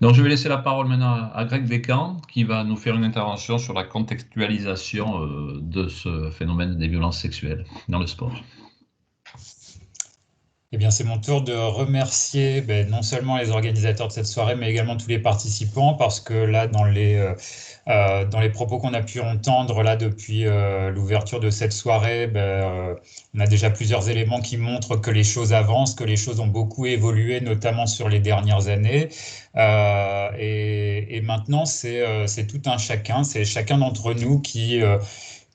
Donc, je vais laisser la parole maintenant à Greg Descamps, qui va nous faire une intervention sur la contextualisation de ce phénomène des violences sexuelles dans le sport. Eh bien, c'est mon tour de remercier non seulement les organisateurs de cette soirée, mais également tous les participants, parce que là, dans les propos qu'on a pu entendre là depuis l'ouverture de cette soirée, on a déjà plusieurs éléments qui montrent que les choses avancent, que les choses ont beaucoup évolué, notamment sur les dernières années. Et maintenant, c'est tout un chacun, c'est chacun d'entre nous qui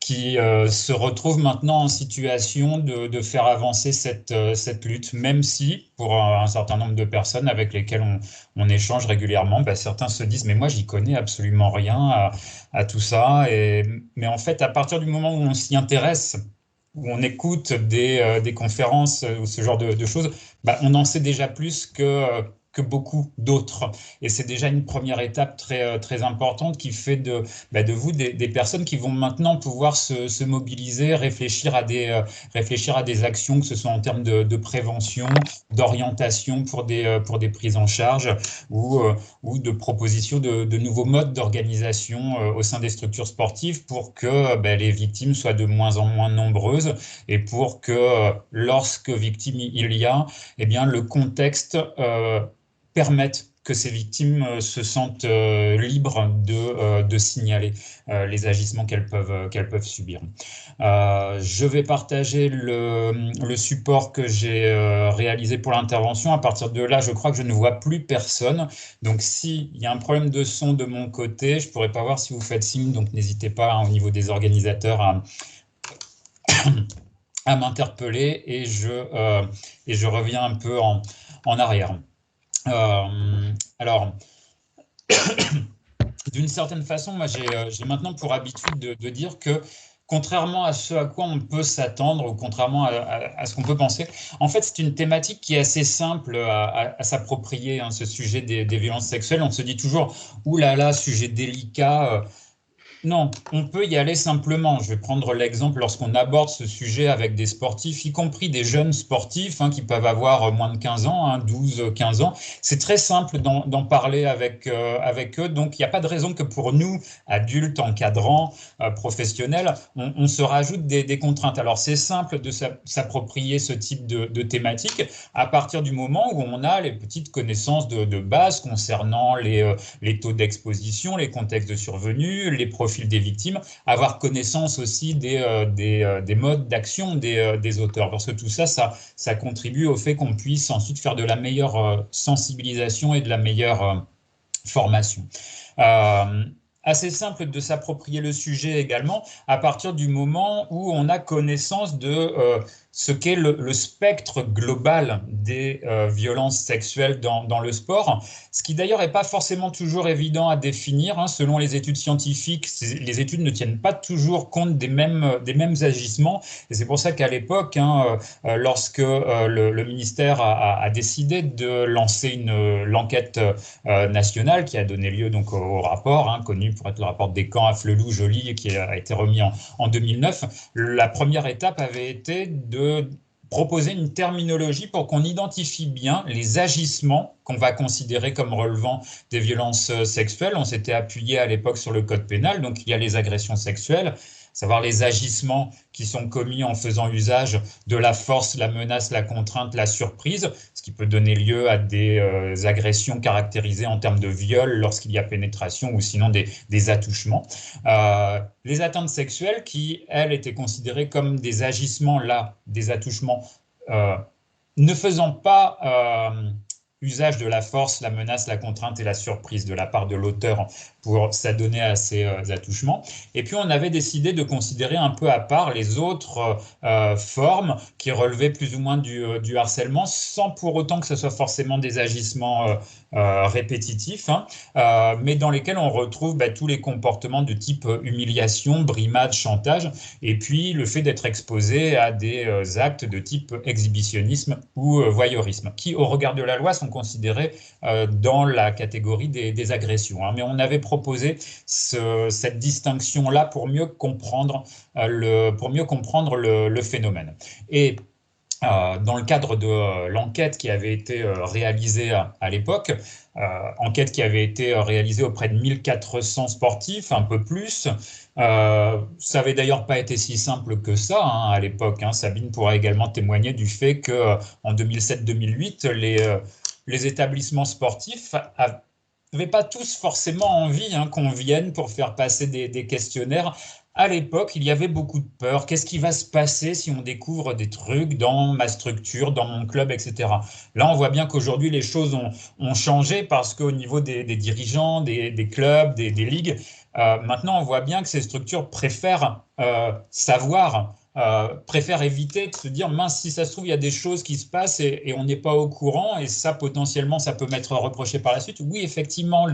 se retrouve maintenant en situation de faire avancer cette lutte, même si pour un certain nombre de personnes avec lesquelles on échange régulièrement, certains se disent mais moi j'y connais absolument rien à tout ça. Mais en fait, à partir du moment où on s'y intéresse, où on écoute des conférences ou ce genre de choses, on en sait déjà plus que beaucoup d'autres. Et c'est déjà une première étape très importante qui fait de vous des personnes qui vont maintenant pouvoir se mobiliser, réfléchir à des actions, que ce soit en termes de prévention, d'orientation pour des prises en charge ou de proposition de nouveaux modes d'organisation au sein des structures sportives pour que les victimes soient de moins en moins nombreuses et pour que lorsque victime il y a, eh bien, le contexte permettent que ces victimes se sentent libres de signaler les agissements qu'elles peuvent subir. Je vais partager le support que j'ai réalisé pour l'intervention. À partir de là, je crois que je ne vois plus personne. Donc, s'il y a un problème de son de mon côté, je ne pourrais pas voir si vous faites signe. Donc, n'hésitez pas au niveau des organisateurs à m'interpeller et je reviens un peu en arrière. Alors, d'une certaine façon, moi, j'ai maintenant pour habitude de dire que, contrairement à ce à quoi on peut s'attendre ou contrairement à ce qu'on peut penser, en fait, c'est une thématique qui est assez simple à s'approprier, hein, ce sujet des violences sexuelles. On se dit toujours, ouh là là, sujet délicat. Non, on peut y aller simplement. Je vais prendre l'exemple lorsqu'on aborde ce sujet avec des sportifs, y compris des jeunes sportifs qui peuvent avoir moins de 15 ans, 12, 15 ans. C'est très simple d'en parler avec eux. Donc, il n'y a pas de raison que pour nous, adultes, encadrants, professionnels, on se rajoute des contraintes. Alors, c'est simple de s'approprier ce type de thématique à partir du moment où on a les petites connaissances de base concernant les taux d'exposition, les contextes de survenue, les profils des victimes, avoir connaissance aussi des modes d'action des auteurs. Parce que tout ça, ça contribue au fait qu'on puisse ensuite faire de la meilleure sensibilisation et de la meilleure formation. Assez simple de s'approprier le sujet également à partir du moment où on a connaissance de ce qu'est le spectre global des violences sexuelles dans le sport, ce qui d'ailleurs n'est pas forcément toujours évident à définir, hein. Selon les études scientifiques, les études ne tiennent pas toujours compte des mêmes agissements, et c'est pour ça qu'à l'époque, lorsque le ministère a décidé de lancer l'enquête nationale qui a donné lieu donc au rapport, connu pour être le rapport Descamps, Afflelou-Joly, qui a été remis en 2009, la première étape avait été de proposer une terminologie pour qu'on identifie bien les agissements qu'on va considérer comme relevant des violences sexuelles. On s'était appuyé à l'époque sur le code pénal, donc il y a les agressions sexuelles, savoir les agissements qui sont commis en faisant usage de la force, la menace, la contrainte, la surprise, ce qui peut donner lieu à des agressions caractérisées en termes de viol lorsqu'il y a pénétration ou sinon des attouchements. Les atteintes sexuelles qui, elles, étaient considérées comme des agissements, là, des attouchements, ne faisant pas usage de la force, la menace, la contrainte et la surprise de la part de l'auteur pour s'adonner à ces attouchements. Et puis on avait décidé de considérer un peu à part les autres formes qui relevaient plus ou moins du harcèlement, sans pour autant que ce soit forcément des agissements répétitifs, mais dans lesquels on retrouve tous les comportements de type humiliation, brimade, chantage, et puis le fait d'être exposé à des actes de type exhibitionnisme ou voyeurisme, qui au regard de la loi sont considérés dans la catégorie des agressions. Mais on avait proposé cette distinction-là pour mieux comprendre le phénomène. Et dans le cadre de l'enquête qui avait été réalisée à l'époque, enquête qui avait été réalisée auprès de 1400 sportifs, un peu plus. Ça avait d'ailleurs pas été si simple que ça hein, à l'époque. Hein. Sabine pourra également témoigner du fait que en 2007-2008, les établissements sportifs n'avaient pas tous forcément envie hein, qu'on vienne pour faire passer des questionnaires. À l'époque, il y avait beaucoup de peur. Qu'est-ce qui va se passer si on découvre des trucs dans ma structure, dans mon club, etc. Là, on voit bien qu'aujourd'hui, les choses ont changé parce qu'au niveau des dirigeants, des clubs, des ligues, maintenant, on voit bien que ces structures préfèrent savoir, préfèrent éviter de se dire, mince, si ça se trouve, il y a des choses qui se passent et on n'est pas au courant et ça, potentiellement, ça peut m'être reproché par la suite. Oui, effectivement,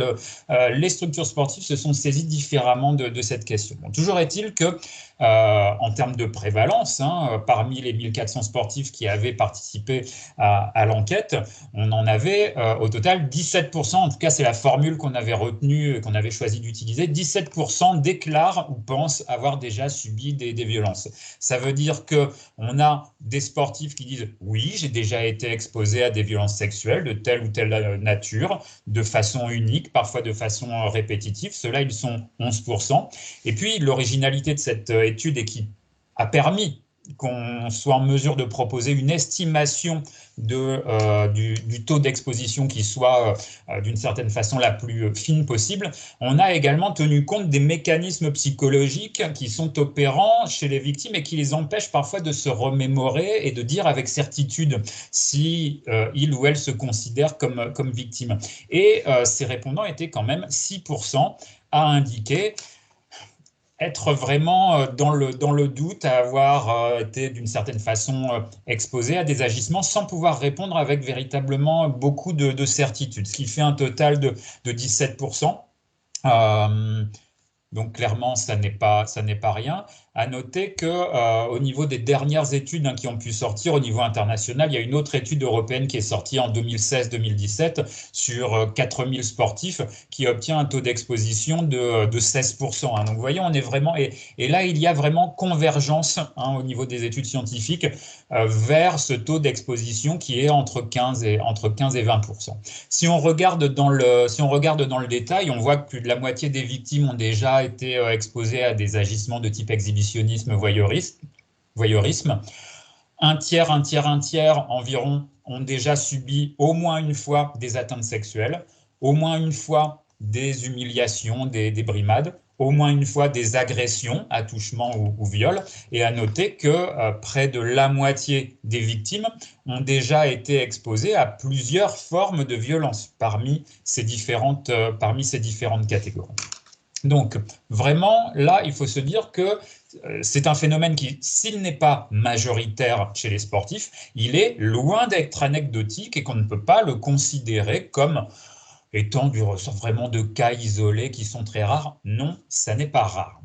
les structures sportives se sont saisies différemment de cette question. Bon, toujours est-il que, en termes de prévalence, hein, parmi les 1400 sportifs qui avaient participé à l'enquête, on en avait au total 17%, en tout cas c'est la formule qu'on avait retenue, qu'on avait choisi d'utiliser, 17% déclarent ou pensent avoir déjà subi des violences. Ça veut dire qu'on a des sportifs qui disent oui, j'ai déjà été exposé à des violences sexuelles de telle ou telle nature, de façon unique, parfois de façon répétitive. Ceux-là, ils sont 11%. Et puis, l'originalité de cette étude et qui a permis qu'on soit en mesure de proposer une estimation du taux d'exposition qui soit d'une certaine façon la plus fine possible, on a également tenu compte des mécanismes psychologiques qui sont opérants chez les victimes et qui les empêchent parfois de se remémorer et de dire avec certitude si il ou elle se considère comme victime. Et ces répondants étaient quand même 6% à indiquer être vraiment dans le doute, à avoir été d'une certaine façon exposé à des agissements sans pouvoir répondre avec véritablement beaucoup de certitude, ce qui fait un total de 17%. Donc clairement, ça n'est pas rien. À noter que au niveau des dernières études hein, qui ont pu sortir au niveau international, il y a une autre étude européenne qui est sortie en 2016-2017 sur 4000 sportifs qui obtient un taux d'exposition de 16%. Hein. Donc vous voyez, on est vraiment et là il y a vraiment convergence hein, au niveau des études scientifiques vers ce taux d'exposition qui est entre 15 et 20%. Si on regarde dans le détail, on voit que plus de la moitié des victimes ont déjà été exposées à des agissements de type exhibitionnisme, voyeurisme. Un tiers environ ont déjà subi au moins une fois des atteintes sexuelles, au moins une fois des humiliations, des brimades, au moins une fois des agressions, attouchements ou viols. Et à noter que près de la moitié des victimes ont déjà été exposées à plusieurs formes de violence parmi ces différentes catégories. Donc, vraiment, là, il faut se dire que c'est un phénomène qui, s'il n'est pas majoritaire chez les sportifs, il est loin d'être anecdotique et qu'on ne peut pas le considérer comme étant du ressort vraiment de cas isolés qui sont très rares. Non, ça n'est pas rare.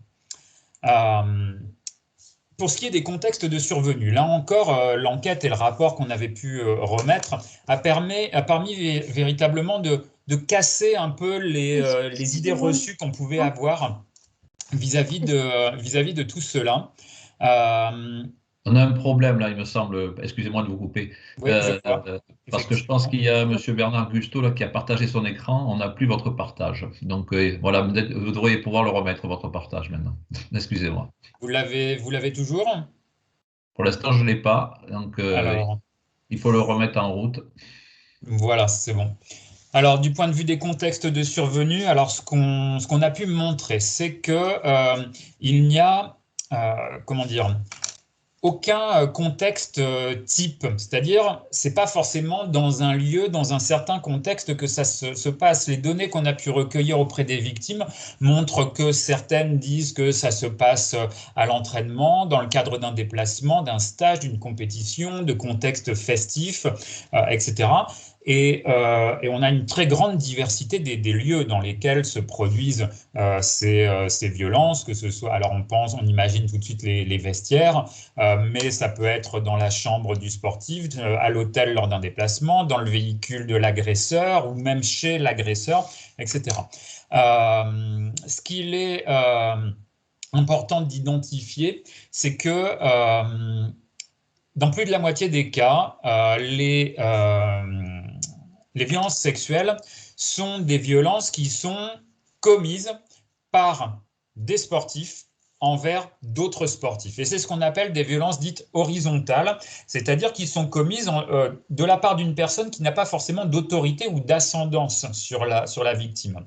Pour ce qui est des contextes de survenue, là encore, l'enquête et le rapport qu'on avait pu remettre a permis véritablement de casser un peu les idées reçues qu'on pouvait avoir vis-à-vis de tout cela. On a un problème là, il me semble. Excusez-moi de vous couper. Oui, je vois, Parce que je pense effectivement. qu'il y a Monsieur Bernard Gusto là, qui a partagé son écran. On n'a plus votre partage. Donc voilà, vous devriez pouvoir le remettre, votre partage maintenant. Excusez-moi. Vous l'avez toujours? Pour l'instant, je ne l'ai pas. Donc Alors, il faut le remettre en route. voilà, c'est bon. Alors, du point de vue des contextes de survenue, alors ce qu'on a pu montrer, c'est que il n'y a, comment dire, aucun contexte type. C'est-à-dire, c'est pas forcément dans un lieu, dans un certain contexte que ça se passe. Les données qu'on a pu recueillir auprès des victimes montrent que certaines disent que ça se passe à l'entraînement, dans le cadre d'un déplacement, d'un stage, d'une compétition, de contextes festifs, etc. Et on a une très grande diversité des lieux dans lesquels se produisent ces violences, que ce soit, alors on imagine tout de suite les vestiaires, mais ça peut être dans la chambre du sportif, à l'hôtel lors d'un déplacement, dans le véhicule de l'agresseur ou même chez l'agresseur, etc. Ce qu'il est important d'identifier, c'est que dans plus de la moitié des cas, les violences sexuelles sont des violences qui sont commises par des sportifs envers d'autres sportifs. Et c'est ce qu'on appelle des violences dites horizontales, c'est-à-dire qui sont commises de la part d'une personne qui n'a pas forcément d'autorité ou d'ascendance sur la victime.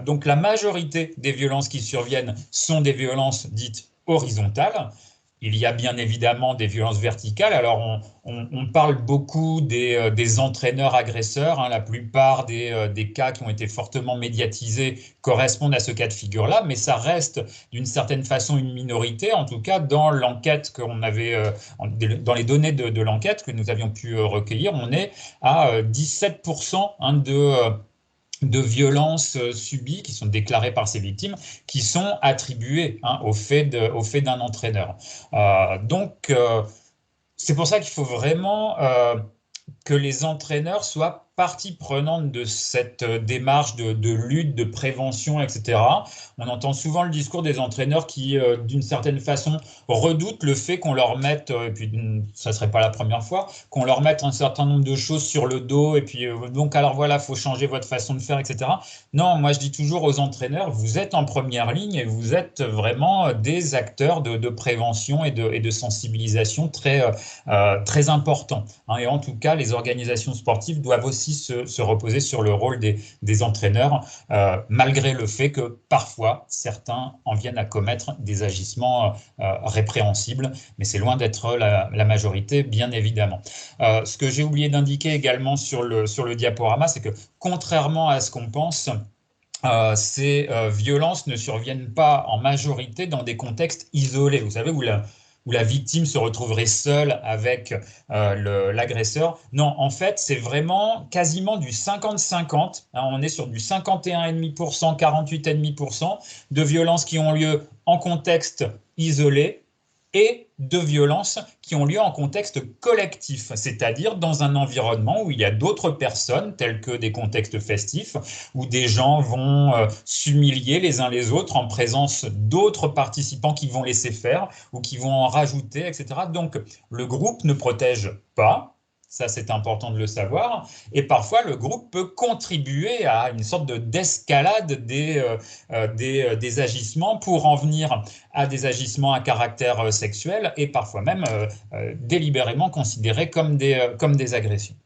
Donc la majorité des violences qui surviennent sont des violences dites horizontales. Il y a bien évidemment des violences verticales. Alors, on parle beaucoup des entraîneurs agresseurs. Hein. La plupart des cas qui ont été fortement médiatisés correspondent à ce cas de figure-là, mais ça reste d'une certaine façon une minorité. En tout cas, dans l'enquête qu'on avait, dans les données de l'enquête que nous avions pu recueillir, on est à 17% de violences subies qui sont déclarées par ces victimes, qui sont attribuées au fait d'un entraîneur. C'est pour ça qu'il faut vraiment que les entraîneurs soient partie prenante de cette démarche de lutte, de prévention, etc. On entend souvent le discours des entraîneurs qui, d'une certaine façon, redoutent le fait qu'on leur mette, et puis ça ne serait pas la première fois, qu'on leur mette un certain nombre de choses sur le dos, et puis donc alors voilà, il faut changer votre façon de faire, etc. Non, moi je dis toujours aux entraîneurs, vous êtes en première ligne et vous êtes vraiment des acteurs de prévention et de sensibilisation très importants. Hein. Et en tout cas, les organisations sportives doivent aussi se reposer sur le rôle des entraîneurs, malgré le fait que parfois certains en viennent à commettre des agissements répréhensibles, mais c'est loin d'être la majorité, bien évidemment. Ce que j'ai oublié d'indiquer également sur le diaporama, c'est que contrairement à ce qu'on pense, ces violences ne surviennent pas en majorité dans des contextes isolés. Vous savez, où la victime se retrouverait seule avec l'agresseur. Non, en fait, c'est vraiment quasiment du 50-50. Hein, on est sur du 51,5%, 48,5% de violences qui ont lieu en contexte isolé et de violences qui ont lieu en contexte collectif, c'est-à-dire dans un environnement où il y a d'autres personnes, tels que des contextes festifs, où des gens vont s'humilier les uns les autres en présence d'autres participants qui vont laisser faire ou qui vont en rajouter, etc. Donc, le groupe ne protège pas. Ça, c'est important de le savoir. Et parfois, le groupe peut contribuer à une sorte d'escalade des agissements pour en venir à des agissements à caractère sexuel et parfois même délibérément considérés comme des agressions.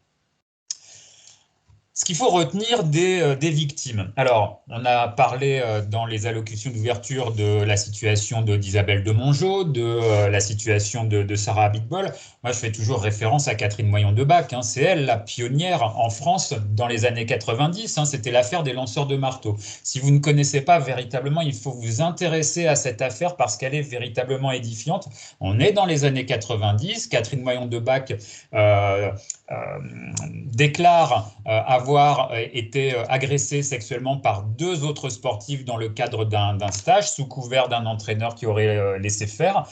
Ce qu'il faut retenir des victimes. Alors, on a parlé dans les allocutions d'ouverture de la situation d'Isabelle de Mongeau, de la situation de Sarah Abitbol. Moi, je fais toujours référence à Catherine Moyon-Debac. Hein. C'est elle, la pionnière en France dans les années 90. Hein. C'était l'affaire des lanceurs de marteau. Si vous ne connaissez pas véritablement, il faut vous intéresser à cette affaire parce qu'elle est véritablement édifiante. On est dans les années 90. Catherine Moyon-Debac déclare avoir été agressée sexuellement par 2 autres sportifs dans le cadre d'un stage sous couvert d'un entraîneur qui aurait laissé faire.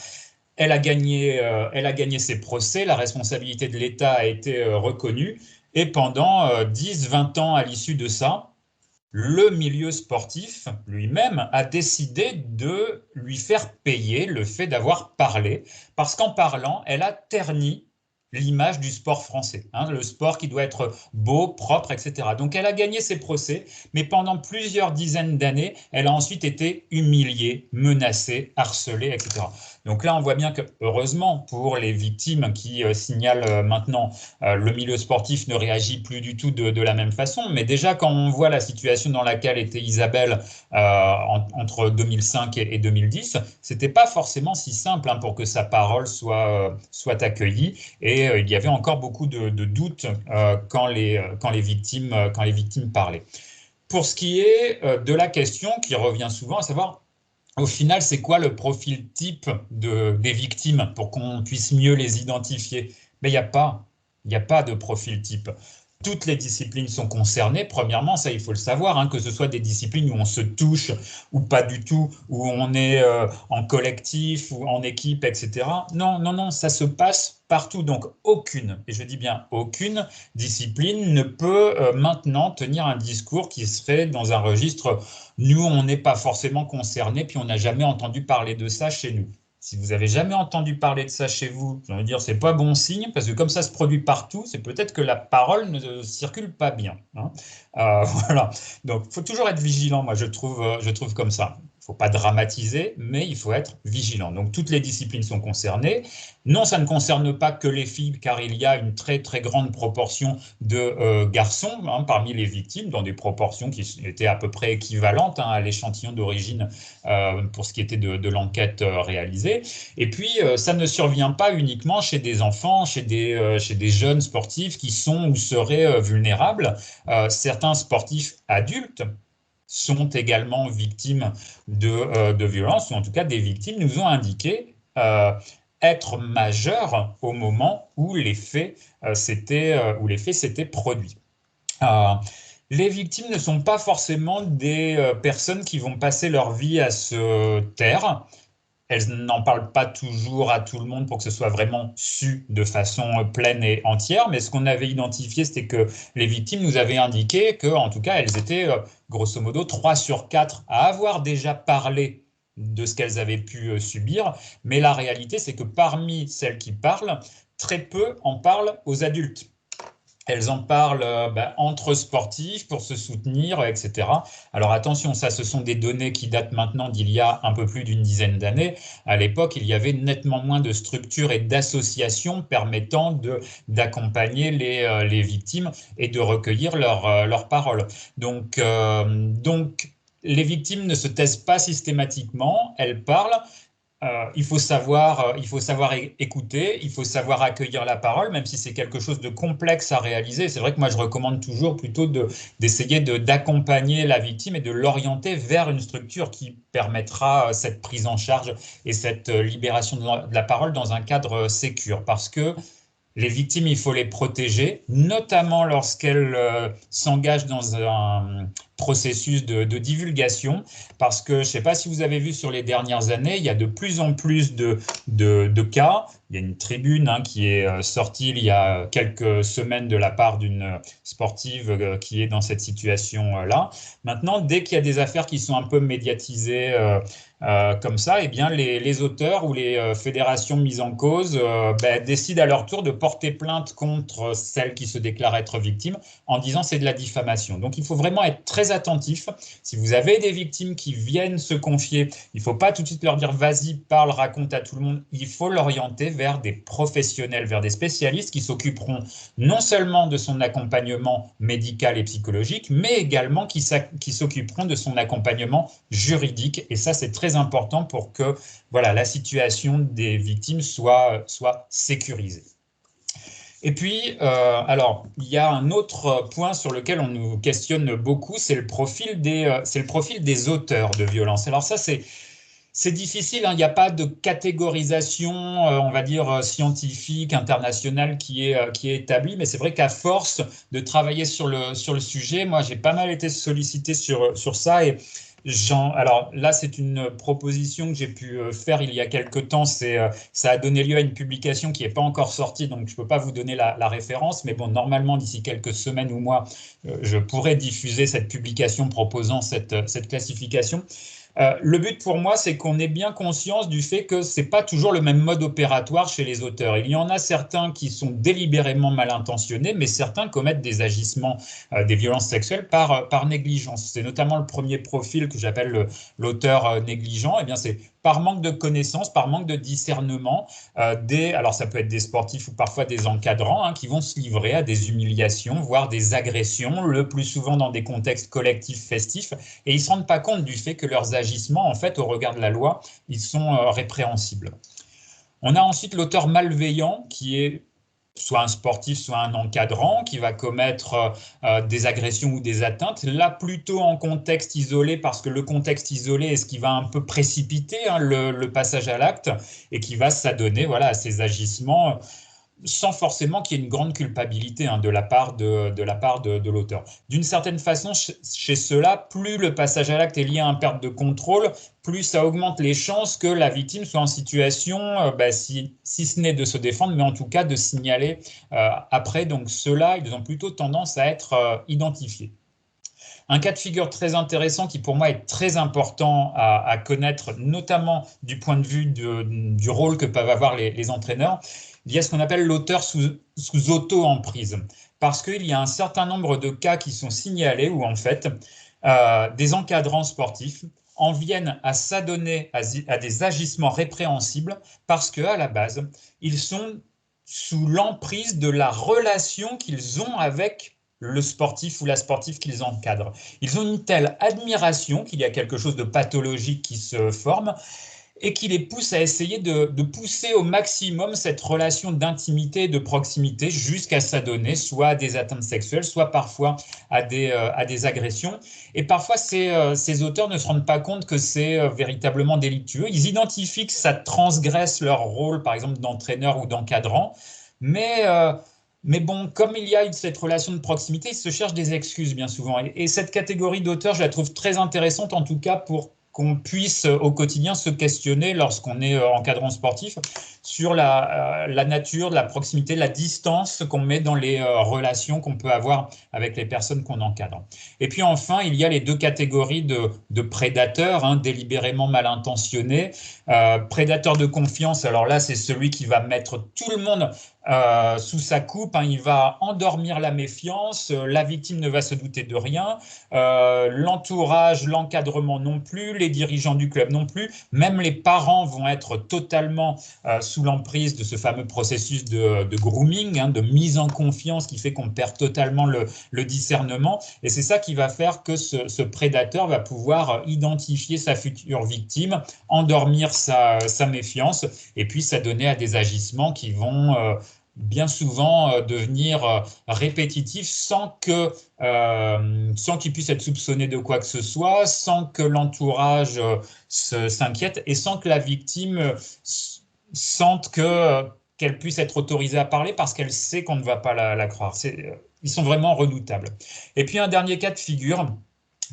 Elle a gagné ses procès, la responsabilité de l'État a été reconnue et pendant 10-20 ans à l'issue de ça, le milieu sportif lui-même a décidé de lui faire payer le fait d'avoir parlé parce qu'en parlant, elle a terni l'image du sport français, hein, le sport qui doit être beau, propre, etc. Donc elle a gagné ses procès, mais pendant plusieurs dizaines d'années, elle a ensuite été humiliée, menacée, harcelée, etc. Donc là, on voit bien que, heureusement, pour les victimes qui signalent maintenant, le milieu sportif ne réagit plus du tout de la même façon, mais déjà quand on voit la situation dans laquelle était Isabelle entre 2005 et 2010, c'était pas forcément si simple hein, pour que sa parole soit accueillie, et il y avait encore beaucoup de doutes quand les victimes parlaient. Pour ce qui est de la question qui revient souvent, à savoir, au final, c'est quoi le profil type des victimes pour qu'on puisse mieux les identifier? Mais il n'y a pas de profil type. Toutes les disciplines sont concernées. Premièrement, ça, il faut le savoir, hein, que ce soit des disciplines où on se touche ou pas du tout, où on est en collectif ou en équipe, etc. Non, ça se passe partout. Donc, aucune, et je dis bien aucune discipline ne peut maintenant tenir un discours qui serait dans un registre « nous, on n'est pas forcément concernés, puis on n'a jamais entendu parler de ça chez nous ». Si vous avez jamais entendu parler de ça chez vous, j'ai envie de dire, c'est pas bon signe, parce que comme ça se produit partout, c'est peut-être que la parole ne circule pas bien, hein. Voilà. Donc, il faut toujours être vigilant, moi, je trouve comme ça. Il ne faut pas dramatiser, mais il faut être vigilant. Donc, toutes les disciplines sont concernées. Non, ça ne concerne pas que les filles, car il y a une très, très grande proportion de garçons, hein, parmi les victimes, dans des proportions qui étaient à peu près équivalentes, hein, à l'échantillon d'origine pour ce qui était de l'enquête réalisée. Et puis, ça ne survient pas uniquement chez des enfants, chez des jeunes sportifs qui sont ou seraient vulnérables. Certains sportifs adultes sont également victimes de violences, ou en tout cas des victimes nous ont indiqué être majeurs au moment où les faits s'étaient produits. Les victimes ne sont pas forcément des personnes qui vont passer leur vie à se taire. Elles n'en parlent pas toujours à tout le monde pour que ce soit vraiment su de façon pleine et entière, mais ce qu'on avait identifié, c'était que les victimes nous avaient indiqué que, en tout cas, elles étaient grosso modo 3 sur 4 à avoir déjà parlé de ce qu'elles avaient pu subir, mais la réalité, c'est que parmi celles qui parlent, très peu en parlent aux adultes. Elles en parlent entre sportifs pour se soutenir, etc. Alors attention, ça, ce sont des données qui datent maintenant d'il y a un peu plus d'une dizaine d'années. À l'époque, il y avait nettement moins de structures et d'associations permettant d'accompagner les victimes et de recueillir leurs paroles. Donc, les victimes ne se taisent pas systématiquement, elles parlent. Il faut savoir écouter, il faut savoir accueillir la parole, même si c'est quelque chose de complexe à réaliser. C'est vrai que moi, je recommande toujours plutôt d'essayer d'accompagner la victime et de l'orienter vers une structure qui permettra cette prise en charge et cette libération de la parole dans un cadre sécure. Parce que les victimes, il faut les protéger, notamment lorsqu'elles s'engagent dans un processus de divulgation, parce que je ne sais pas si vous avez vu sur les dernières années, il y a de plus en plus de cas. Il y a une tribune qui est sortie il y a quelques semaines de la part d'une sportive qui est dans cette situation-là. Maintenant, dès qu'il y a des affaires qui sont un peu médiatisées comme ça, eh bien, les auteurs ou les fédérations mises en cause décident à leur tour de porter plainte contre celles qui se déclarent être victimes en disant c'est de la diffamation. Donc il faut vraiment être très attentif. Si vous avez des victimes qui viennent se confier, il ne faut pas tout de suite leur dire vas-y, parle, raconte à tout le monde. Il faut l'orienter vers des professionnels, vers des spécialistes qui s'occuperont non seulement de son accompagnement médical et psychologique, mais également qui s'occuperont de son accompagnement juridique. Et ça, c'est très important pour que voilà, la situation des victimes soit sécurisée. Et puis, alors, il y a un autre point sur lequel on nous questionne beaucoup, c'est le profil des auteurs de violences. Alors ça, c'est difficile, hein. Il n'y a pas de catégorisation, on va dire, scientifique, internationale qui est établie, mais c'est vrai qu'à force de travailler sur le sujet, moi, j'ai pas mal été sollicité sur ça et alors là, c'est une proposition que j'ai pu faire il y a quelque temps. Ça a donné lieu à une publication qui n'est pas encore sortie, donc je ne peux pas vous donner la référence. Mais bon, normalement, d'ici quelques semaines ou mois, je pourrai diffuser cette publication proposant cette classification. Le but pour moi, c'est qu'on ait bien conscience du fait que ce n'est pas toujours le même mode opératoire chez les auteurs. Il y en a certains qui sont délibérément mal intentionnés, mais certains commettent des agissements, des violences sexuelles par négligence. C'est notamment le premier profil que j'appelle l'auteur négligent. Eh bien, c'est par manque de connaissances, par manque de discernement, alors ça peut être des sportifs ou parfois des encadrants qui vont se livrer à des humiliations, voire des agressions, le plus souvent dans des contextes collectifs festifs, et ils ne se rendent pas compte du fait que leurs agissements, en fait, au regard de la loi, ils sont répréhensibles. On a ensuite l'auteur malveillant qui est soit un sportif, soit un encadrant qui va commettre des agressions ou des atteintes, là plutôt en contexte isolé, parce que le contexte isolé est ce qui va un peu précipiter le passage à l'acte et qui va s'adonner voilà, à ces agissements sans forcément qu'il y ait une grande culpabilité de la part de l'auteur. D'une certaine façon, chez ceux-là, plus le passage à l'acte est lié à une perte de contrôle, plus ça augmente les chances que la victime soit en situation, si ce n'est de se défendre, mais en tout cas de signaler après. Donc ceux-là, ils ont plutôt tendance à être identifiés. Un cas de figure très intéressant qui pour moi est très important à connaître, notamment du point de vue du rôle que peuvent avoir les entraîneurs. Il y a ce qu'on appelle l'auteur sous auto-emprise. Parce qu'il y a un certain nombre de cas qui sont signalés où en fait des encadrants sportifs en viennent à s'adonner à des agissements répréhensibles parce qu'à la base, ils sont sous l'emprise de la relation qu'ils ont avec le sportif ou la sportive qu'ils encadrent. Ils ont une telle admiration qu'il y a quelque chose de pathologique qui se forme et qui les pousse à essayer de pousser au maximum cette relation d'intimité et de proximité jusqu'à s'adonner soit à des atteintes sexuelles, soit parfois à des agressions. Et parfois, ces auteurs ne se rendent pas compte que c'est véritablement délictueux. Ils identifient que ça transgresse leur rôle, par exemple, d'entraîneur ou d'encadrant, mais bon, comme il y a cette relation de proximité, ils se cherchent des excuses bien souvent. Et cette catégorie d'auteurs, je la trouve très intéressante, en tout cas pour qu'on puisse au quotidien se questionner lorsqu'on est encadrant sportif sur la nature, la proximité, la distance qu'on met dans les relations qu'on peut avoir avec les personnes qu'on encadre. Et puis enfin, il y a les deux catégories de prédateurs, hein, délibérément mal intentionnés. Prédateur de confiance, alors là, c'est celui qui va mettre tout le monde sous sa coupe, hein, il va endormir la méfiance, la victime ne va se douter de rien, l'entourage, l'encadrement non plus, les dirigeants du club non plus, même les parents vont être totalement sous l'emprise de ce fameux processus de grooming, hein, de mise en confiance qui fait qu'on perd totalement le discernement, et c'est ça qui va faire que ce prédateur va pouvoir identifier sa future victime, endormir sa méfiance, et puis s'adonner à des agissements qui vont bien souvent devenir répétitif sans qu'il puisse être soupçonné de quoi que ce soit, sans que l'entourage s'inquiète et sans que la victime sente qu'elle puisse être autorisée à parler parce qu'elle sait qu'on ne va pas la croire. Ils sont vraiment redoutables. Et puis un dernier cas de figure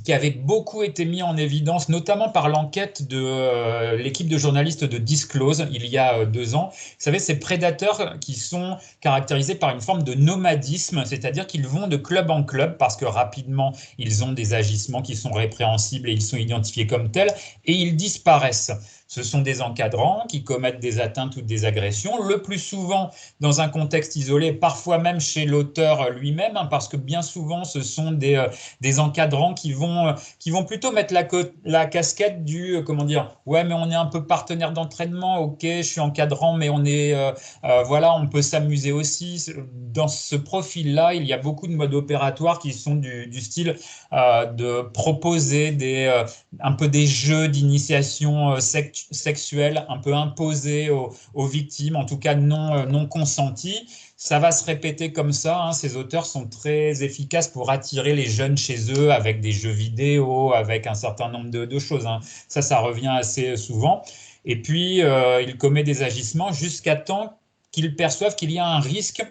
qui avait beaucoup été mis en évidence, notamment par l'enquête de l'équipe de journalistes de Disclose il y a 2 ans. Vous savez, ces prédateurs qui sont caractérisés par une forme de nomadisme, c'est-à-dire qu'ils vont de club en club parce que rapidement, ils ont des agissements qui sont répréhensibles et ils sont identifiés comme tels, et ils disparaissent. Ce sont des encadrants qui commettent des atteintes ou des agressions, le plus souvent dans un contexte isolé, parfois même chez l'auteur lui-même, hein, parce que bien souvent, ce sont des encadrants qui vont plutôt mettre la casquette du, comment dire, ouais, mais on est un peu partenaire d'entraînement, ok, je suis encadrant, mais on est, voilà, on peut s'amuser aussi. Dans ce profil-là, il y a beaucoup de modes opératoires qui sont du style de proposer un peu des jeux d'initiation sexuelle, un peu imposés aux victimes, en tout cas non consentis. Ça va se répéter comme ça, hein. Ces auteurs sont très efficaces pour attirer les jeunes chez eux avec des jeux vidéo, avec un certain nombre de choses, hein. Ça revient assez souvent. Et puis, il commet des agissements jusqu'à temps qu'ils perçoivent qu'il y a un risque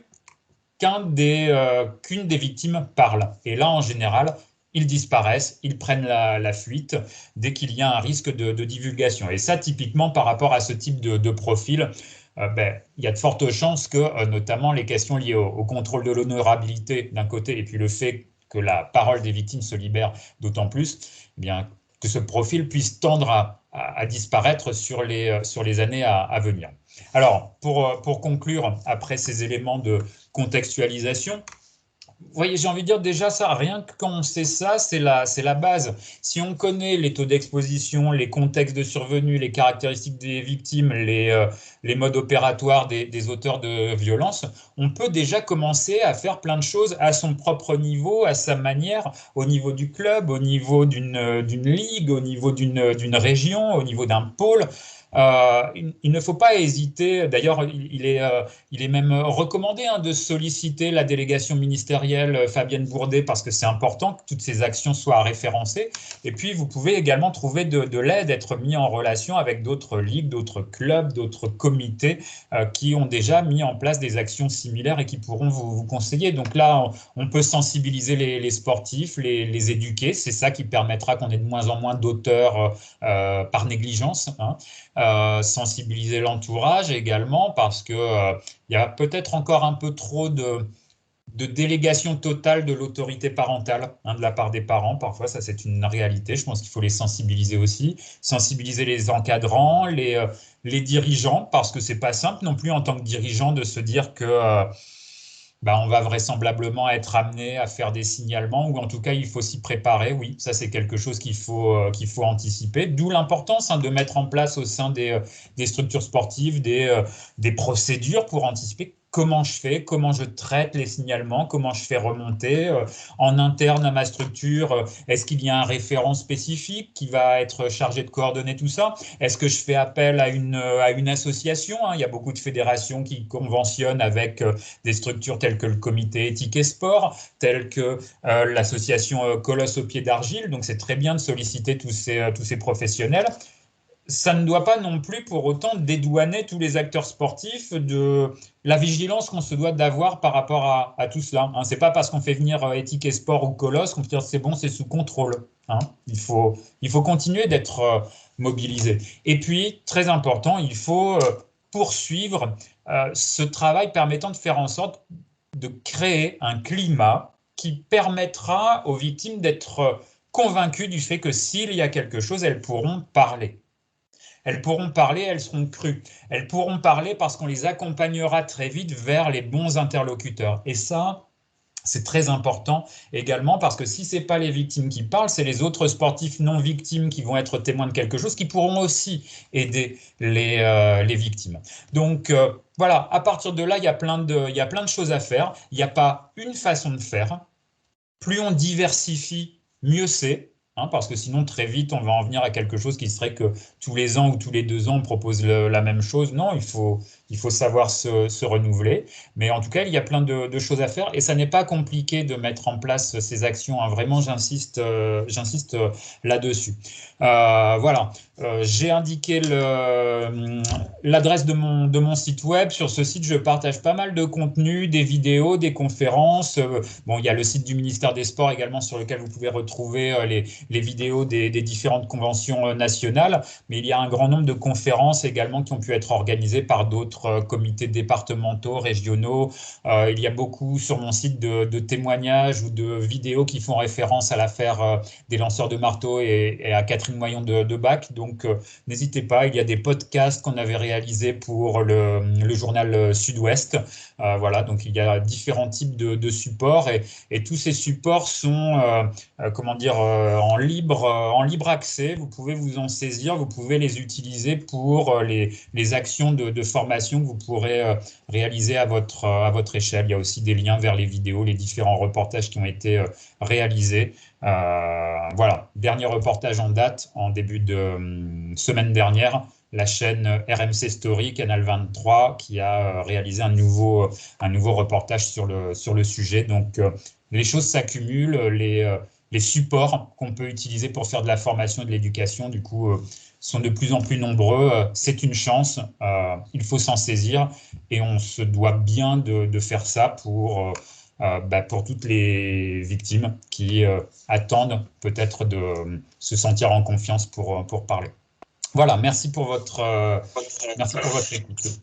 qu'une des victimes parle. Et là, en général, ils disparaissent, ils prennent la fuite dès qu'il y a un risque de divulgation. Et ça, typiquement, par rapport à ce type de profil, il y a de fortes chances que, notamment, les questions liées au contrôle de l'honorabilité d'un côté, et puis le fait que la parole des victimes se libère d'autant plus, eh bien, que ce profil puisse tendre à disparaître sur les années à venir. Alors, pour conclure, après ces éléments de contextualisation, vous voyez, j'ai envie de dire déjà ça, rien que quand on sait ça, c'est la base. Si on connaît les taux d'exposition, les contextes de survenue, les caractéristiques des victimes, les modes opératoires des auteurs de violence, on peut déjà commencer à faire plein de choses à son propre niveau, à sa manière, au niveau du club, au niveau d'une ligue, au niveau d'une région, au niveau d'un pôle. Il ne faut pas hésiter, d'ailleurs il est même recommandé, hein, de solliciter la délégation ministérielle Fabienne Bourdet parce que c'est important que toutes ces actions soient référencées, et puis vous pouvez également trouver de l'aide, être mis en relation avec d'autres ligues, d'autres clubs, d'autres comités qui ont déjà mis en place des actions similaires et qui pourront vous conseiller. Donc là on peut sensibiliser les sportifs, les éduquer, c'est ça qui permettra qu'on ait de moins en moins d'auteurs par négligence, hein. Sensibiliser l'entourage également parce que il y a peut-être encore un peu trop de délégation totale de l'autorité parentale de la part des parents. Parfois, ça c'est une réalité. Je pense qu'il faut les sensibiliser aussi, sensibiliser les encadrants, les dirigeants, parce que c'est pas simple non plus en tant que dirigeant de se dire que on va vraisemblablement être amené à faire des signalements, ou en tout cas il faut s'y préparer. Oui, ça c'est quelque chose qu'il faut anticiper. D'où l'importance de mettre en place au sein des structures sportives des procédures pour anticiper comment je fais, comment je traite les signalements, comment je fais remonter en interne à ma structure. Est-ce qu'il y a un référent spécifique qui va être chargé de coordonner tout ça? Est-ce que je fais appel à une association? Il y a beaucoup de fédérations qui conventionnent avec des structures telles que le comité éthique et sport, telles que l'association Colosse au pied d'argile. Donc c'est très bien de solliciter tous ces professionnels. Ça ne doit pas non plus pour autant dédouaner tous les acteurs sportifs de la vigilance qu'on se doit d'avoir par rapport à tout cela. C'est pas parce qu'on fait venir éthique et sport ou Colosse qu'on peut dire c'est bon, c'est sous contrôle. Il faut continuer d'être mobilisé. Et puis, très important, il faut poursuivre ce travail permettant de faire en sorte de créer un climat qui permettra aux victimes d'être convaincues du fait que s'il y a quelque chose, elles pourront parler. Elles pourront parler, elles seront crues. Elles pourront parler parce qu'on les accompagnera très vite vers les bons interlocuteurs. Et ça, c'est très important également parce que si ce n'est pas les victimes qui parlent, c'est les autres sportifs non victimes qui vont être témoins de quelque chose qui pourront aussi aider les victimes. Donc voilà, à partir de là, il y a plein de choses à faire. Il n'y a pas une façon de faire. Plus on diversifie, mieux c'est. Parce que sinon, très vite, on va en venir à quelque chose qui serait que tous les ans ou tous les 2 ans, on propose la même chose. Non, il faut savoir se renouveler. Mais en tout cas, il y a plein de choses à faire et ça n'est pas compliqué de mettre en place ces actions. Vraiment, j'insiste là-dessus. Voilà, j'ai indiqué l'adresse de mon site web. Sur ce site, je partage pas mal de contenu, des vidéos, des conférences. Il y a le site du ministère des Sports également sur lequel vous pouvez retrouver les vidéos des différentes conventions nationales, mais il y a un grand nombre de conférences également qui ont pu être organisées par d'autres comités départementaux, régionaux. Il y a beaucoup sur mon site de témoignages ou de vidéos qui font référence à l'affaire des lanceurs de marteau et à Catherine Moyon de Bac. Donc n'hésitez pas, il y a des podcasts qu'on avait réalisés pour le journal Sud-Ouest. Voilà, donc il y a différents types de supports et tous ces supports sont en libre accès. Vous pouvez vous en saisir, vous pouvez les utiliser pour les actions de formation que vous pourrez réaliser à votre échelle. Il y a aussi des liens vers les vidéos, les différents reportages qui ont été réalisés. Voilà, dernier reportage en date, en début de semaine dernière, la chaîne RMC Story, Canal 23, qui a réalisé un nouveau reportage sur le sujet. Donc, les choses s'accumulent, les supports qu'on peut utiliser pour faire de la formation et de l'éducation, du coup, sont de plus en plus nombreux. C'est une chance, il faut s'en saisir et on se doit bien de faire ça pour toutes les victimes qui attendent peut-être de se sentir en confiance pour parler. Voilà, merci pour votre écoute.